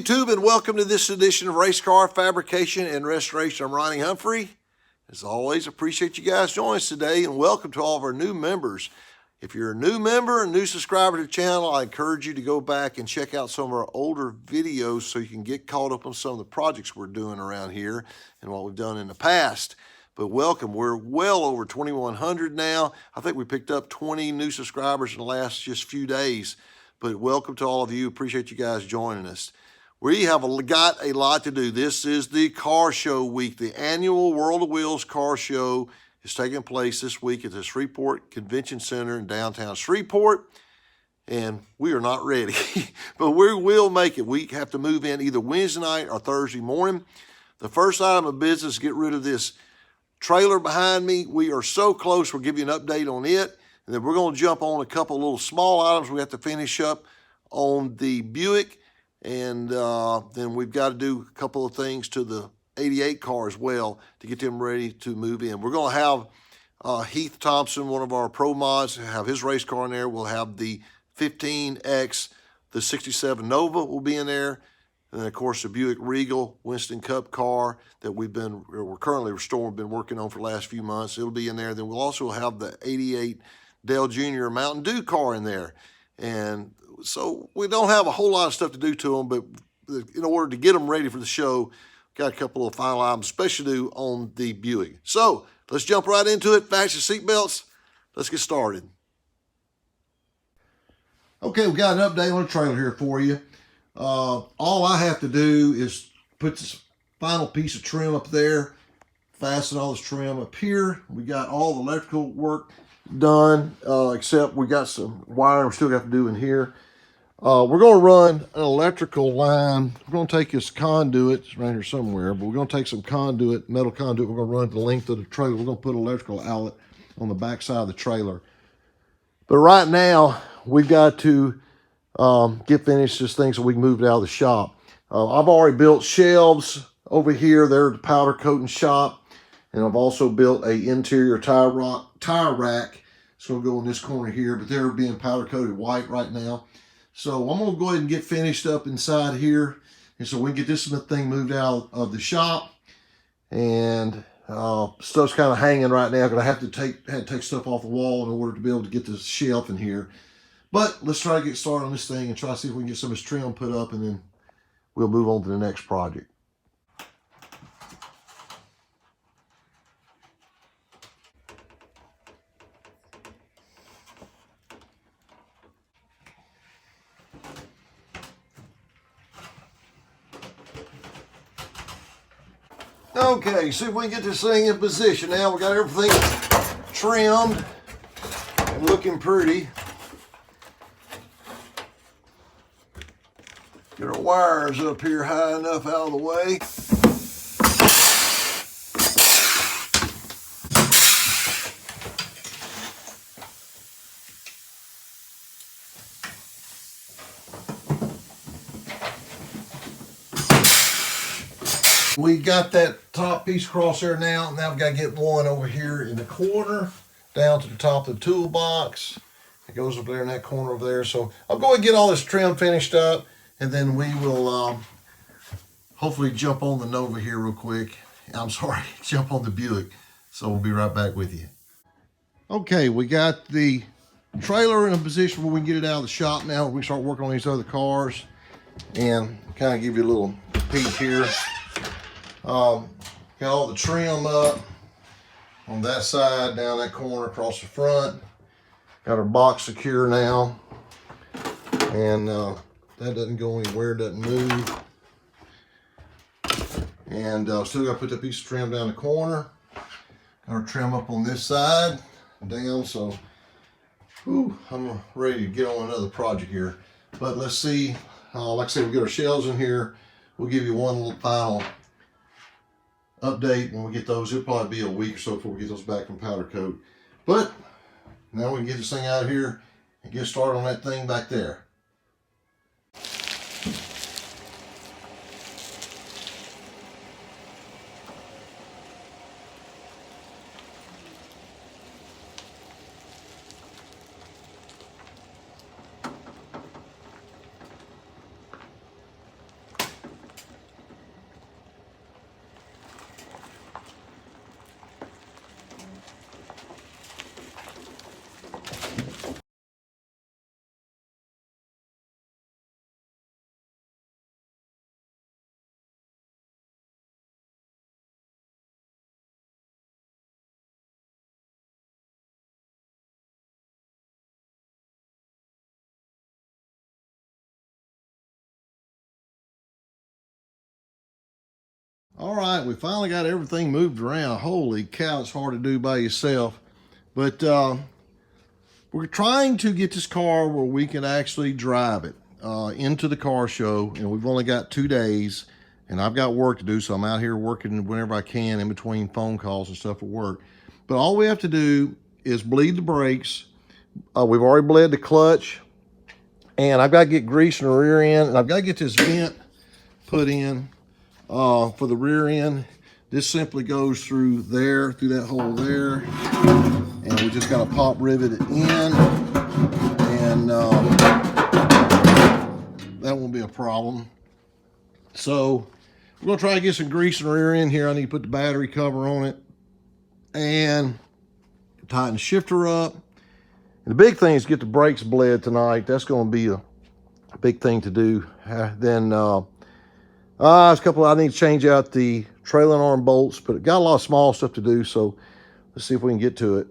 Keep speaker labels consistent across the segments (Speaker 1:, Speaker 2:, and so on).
Speaker 1: YouTube, and welcome to this edition of Race Car Fabrication and Restoration. I'm Ronnie Humphrey. As always, appreciate you guys joining us today, and welcome to all of our new members. If you're a new member, a new subscriber to the channel, I encourage you to go back and check out some of our older videos so you can get caught up on some of the projects we're doing around here and what we've done in the past. But welcome, we're well over 2,100 now. I think we picked up 20 new subscribers in the last just few days. But welcome to all of you. Appreciate you guys joining us. We have got a lot to do. This is the car show week. The annual World of Wheels car show is taking place this week at the Shreveport Convention Center in downtown Shreveport. And we are not ready, but we will make it. We have to move in either Wednesday night or Thursday morning. The first item of business is get rid of this trailer behind me. We are so close. We'll give you an update on it. And then we're going to jump on a couple of little small items we have to finish up on the Buick. And then we've got to do a couple of things to the 88 car as well to get them ready to move in. We're going to have Heath Thompson, one of our pro mods, have his race car in there. We'll have the 15X, the 67 Nova will be in there. And then, of course, the Buick Regal Winston Cup car that we're currently restoring, been working on for the last few months. It'll be in there. Then we'll also have the 88 Dale Jr. Mountain Dew car in there. And so we don't have a whole lot of stuff to do to them, but in order to get them ready for the show, got a couple of final items, especially to do on the Buick. So let's jump right into it. Fasten seatbelts. Let's get started. Okay, we got an update on the trailer here for you. All I have to do is put this final piece of trim up there, fasten all this trim up here. We got all the electrical work done, except we got some wiring we still got to do in here. We're going to run an electrical line. We're going to take this conduit, it's right here somewhere, but we're going to take some conduit, metal conduit. We're going to run it the length of the trailer. We're going to put an electrical outlet on the back side of the trailer. But right now, we've got to get finished this thing so we can move it out of the shop. I've already built shelves over here. They're at the powder coating shop. And I've also built a interior tire rack. It's going to go in this corner here, but they're being powder coated white right now. So I'm going to go ahead and get finished up inside here. And so we can get this thing moved out of the shop. And stuff's kind of hanging right now because I have to take stuff off the wall in order to be able to get this shelf in here. But let's try to get started on this thing and try to see if we can get some of this trim put up, and then we'll move on to the next project. Okay, see if we can get this thing in position now. We got everything trimmed and looking pretty. Get our wires up here high enough out of the way. We got that top piece across there now. Now we've got to get one over here in the corner, down to the top of the toolbox. It goes up there in that corner over there. So I'll go and get all this trim finished up, and then we will hopefully jump on the Nova here real quick. I'm sorry, jump on the Buick. So we'll be right back with you. Okay, we got the trailer in a position where we can get it out of the shop now. We can start working on these other cars and kind of give you a little peek here. Got all the trim up on that side, down that corner, across the front. Got our box secure now, and that doesn't go anywhere, doesn't move. And still got to put that piece of trim down the corner. Got our trim up on this side, down, so I'm ready to get on another project here. But let's see, like I said, we'll get our shelves in here. We'll give you one little final update when we get those. It'll probably be a week or so before we get those back from powder coat. But now we can get this thing out of here and get started on that thing back there. All right, we finally got everything moved around. Holy cow, it's hard to do by yourself. But we're trying to get this car where we can actually drive it into the car show, and we've only got 2 days, and I've got work to do, so I'm out here working whenever I can in between phone calls and stuff at work. But all we have to do is bleed the brakes. We've already bled the clutch, and I've got to get grease in the rear end, and I've got to get this vent put in for the rear end. This simply goes through there, through that hole there, and we just got to pop rivet it in, and that won't be a problem. So we're going to try to get some grease in the rear end here. I need to put the battery cover on it and tighten the shifter up. And the big thing is get the brakes bled tonight. That's going to be a big thing to do. Then there's a couple, I need to change out the trailing arm bolts, but it got a lot of small stuff to do, so let's see if we can get to it.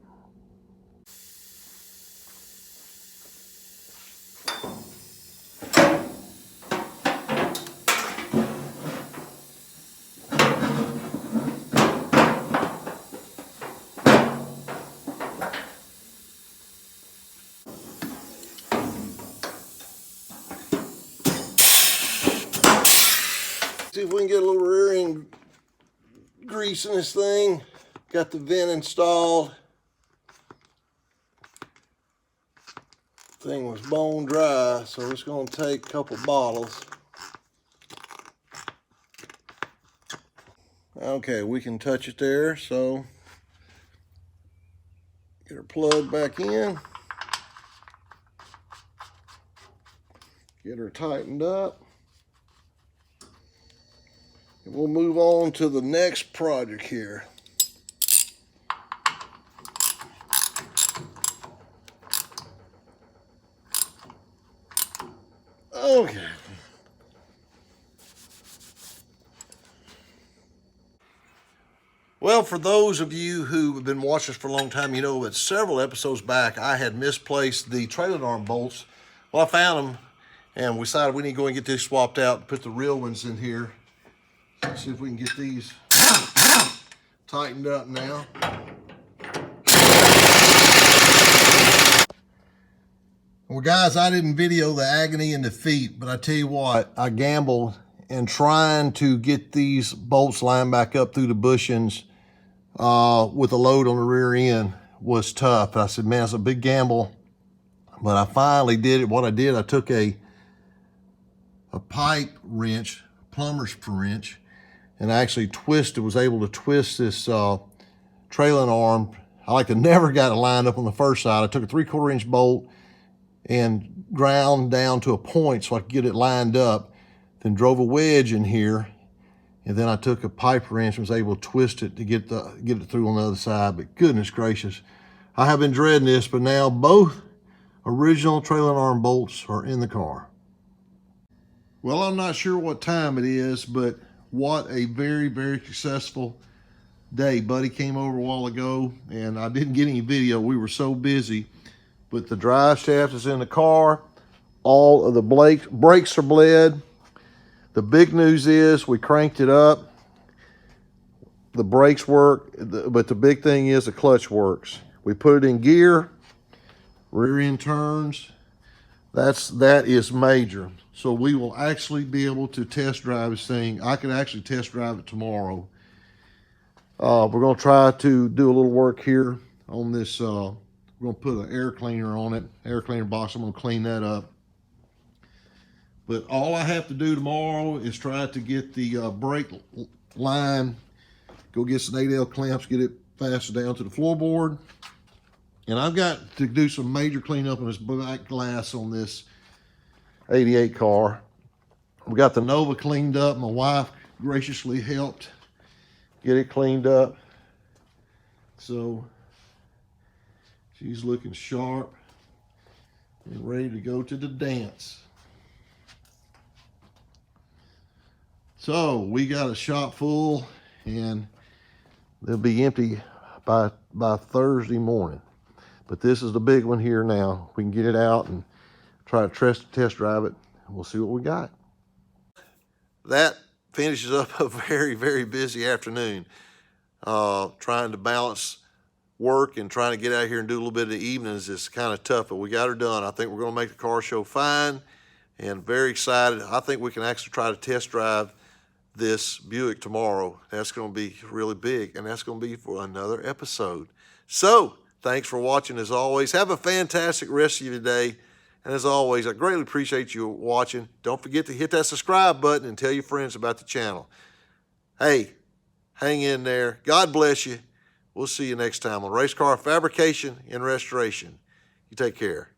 Speaker 1: See if we can get a little rear end grease in this thing. Got the vent installed. Thing was bone dry, so it's going to take a couple bottles. Okay, we can touch it there, so get her plugged back in. Get her tightened up. And we'll move on to the next project here. Okay. Well, for those of you who have been watching us for a long time, you know that several episodes back, I had misplaced the trailing arm bolts. Well, I found them, and we decided we need to go and get these swapped out and put the real ones in here. Let's see if we can get these tightened up now. Well, guys, I didn't video the agony and defeat, but I tell you what, I gambled in trying to get these bolts lined back up through the bushings with a load on the rear end was tough. I said, man, it's a big gamble, but I finally did it. What I did, I took a pipe wrench, plumber's wrench, and I actually was able to twist this trailing arm. I like to never got it lined up on the first side. I took a 3/4 inch bolt and ground down to a point so I could get it lined up, then drove a wedge in here, and then I took a pipe wrench and was able to twist it to get it through on the other side. But goodness gracious, I have been dreading this, but now both original trailing arm bolts are in the car. Well, I'm not sure what time it is, but what a very, very successful day. Buddy came over a while ago, and I didn't get any video. We were so busy. But the drive shaft is in the car. All of the brakes are bled. The big news is we cranked it up. The brakes work, but the big thing is the clutch works. We put it in gear, rear end turns. That is major. So we will actually be able to test drive this thing. I can actually test drive it tomorrow. We're going to try to do a little work here on this. We're going to put an air cleaner on it, air cleaner box. I'm going to clean that up. But all I have to do tomorrow is try to get the brake line, go get some 8L clamps, get it fastened down to the floorboard. And I've got to do some major cleanup on this black glass on this 88 car. We got the Nova cleaned up. My wife graciously helped get it cleaned up. So she's looking sharp and ready to go to the dance. So we got a shop full, and they'll be empty by Thursday morning. But this is the big one here now. We can get it out and try to test drive it, and we'll see what we got. That finishes up a very, very busy afternoon, trying to balance work and trying to get out here and do a little bit of the evenings is kind of tough, but we got her done. I think we're going to make the car show fine and very excited. I think we can actually try to test drive this Buick tomorrow. That's going to be really big, and that's going to be for another episode. So thanks for watching as always. Have a fantastic rest of your day. And as always, I greatly appreciate you watching. Don't forget to hit that subscribe button and tell your friends about the channel. Hey, hang in there. God bless you. We'll see you next time on Race Car Fabrication and Restoration. You take care.